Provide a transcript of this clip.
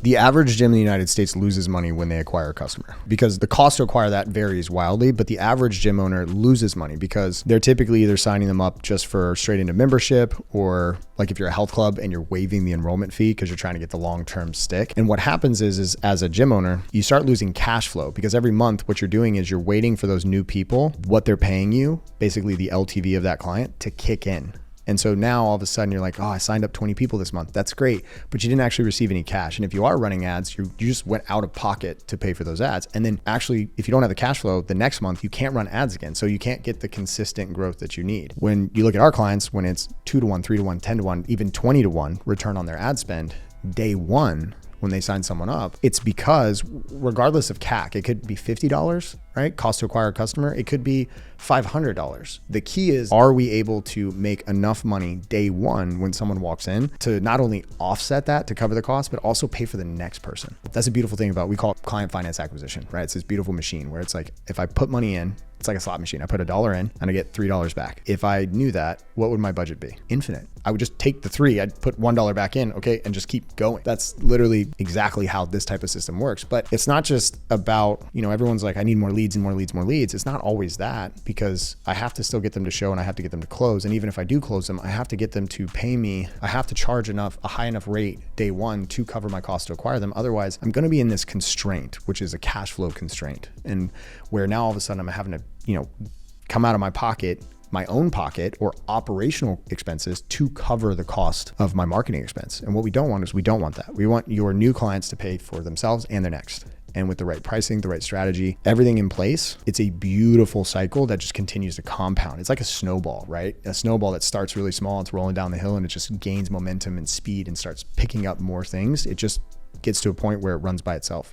The average gym in the United States loses money when they acquire a customer because the cost to acquire that varies wildly, but the average gym owner loses money because they're typically either signing them up just for straight into membership, or like if you're a health club and you're waiving the enrollment fee because you're trying to get the long-term stick. And what happens is as a gym owner, you start losing cash flow because every month what you're doing is you're waiting for those new people, what they're paying you, basically the LTV of that client, to kick in. And so now all of a sudden you're like, oh, I signed up 20 people this month. That's great. But you didn't actually receive any cash. And if you are running ads, you just went out of pocket to pay for those ads. And then actually, if you don't have the cash flow, the next month you can't run ads again. So you can't get the consistent growth that you need. When you look at our clients, when it's 2 to 1, 3 to 1, 10 to 1, even 20 to 1 return on their ad spend, day one, when they sign someone up, it's because regardless of CAC, it could be $50, right? Cost to acquire a customer. It could be $500. The key is, are we able to make enough money day one when someone walks in to not only offset that to cover the cost, but also pay for the next person? That's a beautiful thing about, we call it client finance acquisition, right? It's this beautiful machine where it's like, if I put money in, it's like a slot machine. I put $1 in and I get $3 back. If I knew that, what would my budget be? Infinite. I would just take the 3, I'd put $1 back in, okay, and just keep going. That's literally exactly how this type of system works. But it's not just about, everyone's like, I need more leads and more leads, more leads. It's not always that, because I have to still get them to show and I have to get them to close. And even if I do close them, I have to get them to pay me. I have to charge a high enough rate day one to cover my cost to acquire them. Otherwise, I'm going to be in this constraint, which is a cash flow constraint. And where now all of a sudden I'm having to, come out of my own pocket or operational expenses to cover the cost of my marketing expense. And what we don't want is, we don't want that. We want your new clients to pay for themselves and their next. And with the right pricing, the right strategy, everything in place, it's a beautiful cycle that just continues to compound. It's like a snowball, right? A snowball that starts really small, it's rolling down the hill and it just gains momentum and speed and starts picking up more things. It just gets to a point where it runs by itself.